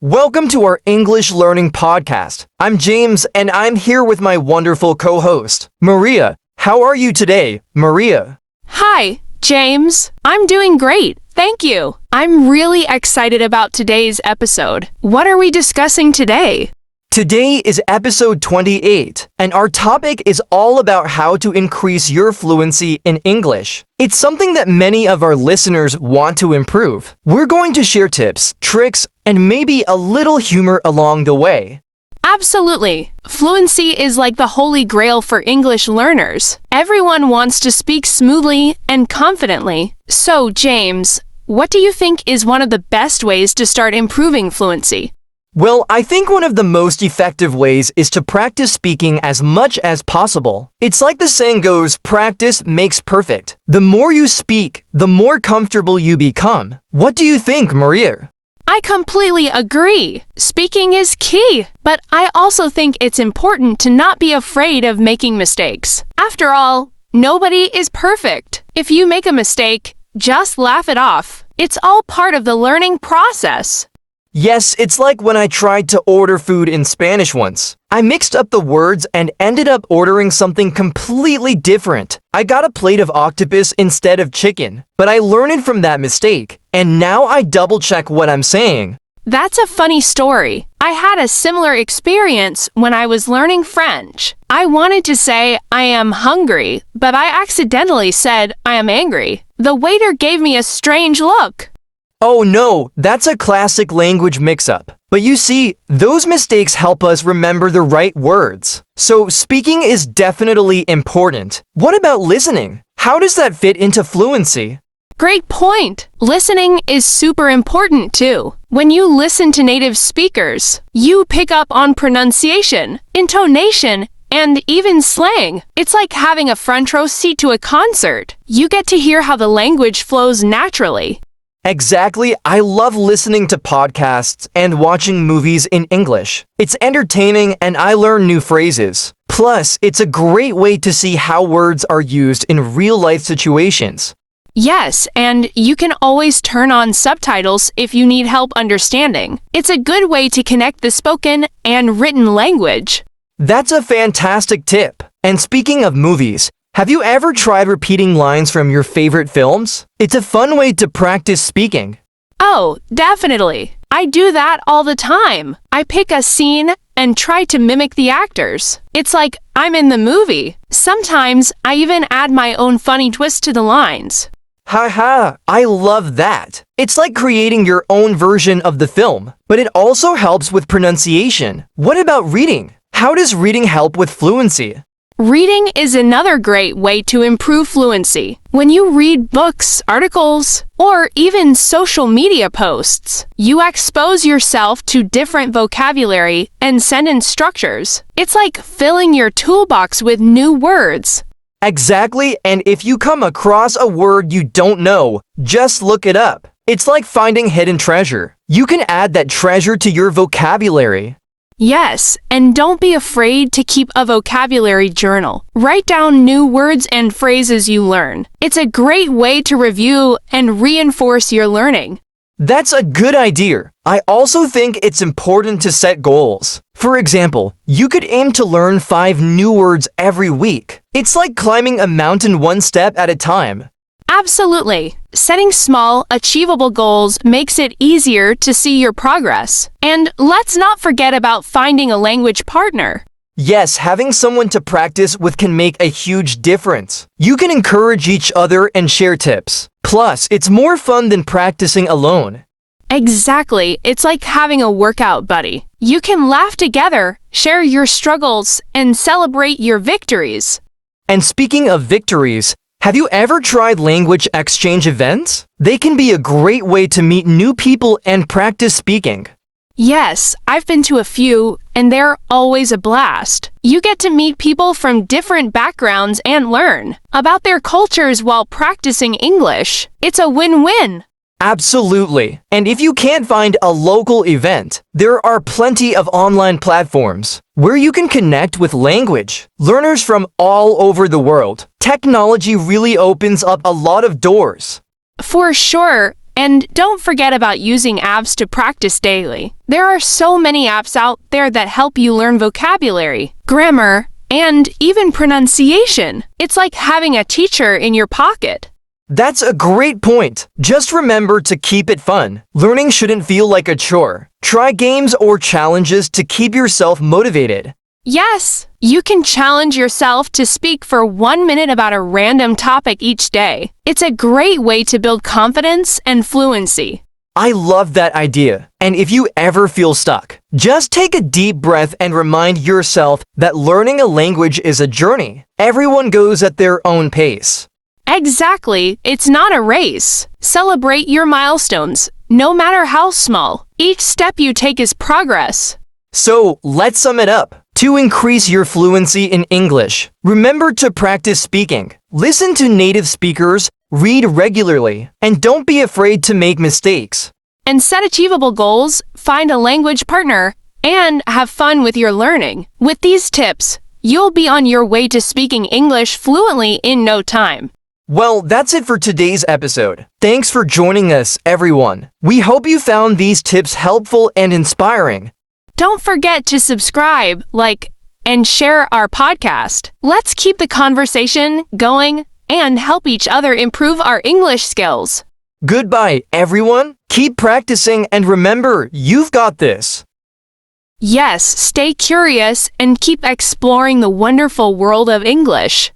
Welcome to our English Learning Podcast. I'm James, and I'm here with my wonderful co-host, Maria. How are you today, Maria? Hi, James. I'm doing great. Thank you. I'm really excited about today's episode. What are we discussing today? Today is episode 28, and our topic is all about how to increase your fluency in English. It's something that many of our listeners want to improve. We're going to share tips, tricks, and maybe a little humor along the way. Absolutely. Fluency is like the holy grail for English learners. Everyone wants to speak smoothly and confidently. So, James, what do you think is one of the best ways to start improving fluency? Well, I think one of the most effective ways is to practice speaking as much as possible. It's like the saying goes, practice makes perfect. The more you speak, the more comfortable you become. What do you think, Maria? I completely agree. Speaking is key, but I also think it's important to not be afraid of making mistakes. After all, nobody is perfect. If you make a mistake, just laugh it off. It's all part of the learning process. Yes, it's like when I tried to order food in Spanish once. I mixed up the words and ended up ordering something completely different. I got a plate of octopus instead of chicken, but I learned from that mistake, and now I double-check what I'm saying. That's a funny story. I had a similar experience when I was learning French. I wanted to say I am hungry, but I accidentally said I am angry. The waiter gave me a strange look. Oh no, that's a classic language mix-up. But you see, those mistakes help us remember the right words. So speaking is definitely important. What about listening? How does that fit into fluency? Great point. Listening is super important too. When you listen to native speakers, you pick up on pronunciation, intonation, and even slang. It's like having a front row seat to a concert. You get to hear how the language flows naturally. Exactly, I love listening to podcasts and watching movies in English. It's entertaining and I learn new phrases. Plus, it's a great way to see how words are used in real-life situations. Yes, and you can always turn on subtitles if you need help understanding. It's a good way to connect the spoken and written language. That's a fantastic tip. And speaking of movies, have you ever tried repeating lines from your favorite films? It's a fun way to practice speaking. Oh, definitely. I do that all the time. I pick a scene and try to mimic the actors. It's like I'm in the movie. Sometimes I even add my own funny twist to the lines. Haha, I love that. It's like creating your own version of the film, but it also helps with pronunciation. What about reading? How does reading help with fluency? Reading is another great way to improve fluency. When you read books, articles, or even social media posts, you expose yourself to different vocabulary and sentence structures. It's like filling your toolbox with new words. Exactly, and if you come across a word you don't know, just look it up. It's like finding hidden treasure. You can add that treasure to your vocabulary. Yes, and don't be afraid to keep a vocabulary journal. Write down new words and phrases you learn. It's a great way to review and reinforce your learning. That's a good idea. I also think it's important to set goals. For example, you could aim to learn 5 new words every week. It's like climbing a mountain one step at a time. Absolutely. Setting small, achievable goals makes it easier to see your progress. And let's not forget about finding a language partner. Yes, having someone to practice with can make a huge difference. You can encourage each other and share tips. Plus, it's more fun than practicing alone. Exactly. It's like having a workout buddy. You can laugh together, share your struggles, and celebrate your victories. And speaking of victories, have you ever tried language exchange events? They can be a great way to meet new people and practice speaking. Yes, I've been to a few, and they're always a blast. You get to meet people from different backgrounds and learn about their cultures while practicing English. It's a win-win. Absolutely. And if you can't find a local event, there are plenty of online platforms where you can connect with language learners from all over the world. Technology really opens up a lot of doors. For sure, And don't forget about using apps to practice daily. There are so many apps out there that help you learn vocabulary, grammar, and even pronunciation. It's like having a teacher in your pocket. That's a great point. Just remember to keep it fun. Learning shouldn't feel like a chore. Try games or challenges to keep yourself motivated. Yes, you can challenge yourself to speak for 1 minute about a random topic each day. It's a great way to build confidence and fluency. I love that idea. And if you ever feel stuck, just take a deep breath and remind yourself that learning a language is a journey. Everyone goes at their own pace. Exactly, it's not a race. Celebrate your milestones, no matter how small. Each step you take is progress. So, let's sum it up. To increase your fluency in English, remember to practice speaking. Listen to native speakers, read regularly, and don't be afraid to make mistakes. And set achievable goals, find a language partner, and have fun with your learning. With these tips, you'll be on your way to speaking English fluently in no time. Well, that's it for today's episode. Thanks for joining us, everyone. We hope you found these tips helpful and inspiring. Don't forget to subscribe, like, and share our podcast. Let's keep the conversation going and help each other improve our English skills. Goodbye, everyone. Keep practicing and remember, you've got this. Yes, stay curious and keep exploring the wonderful world of English.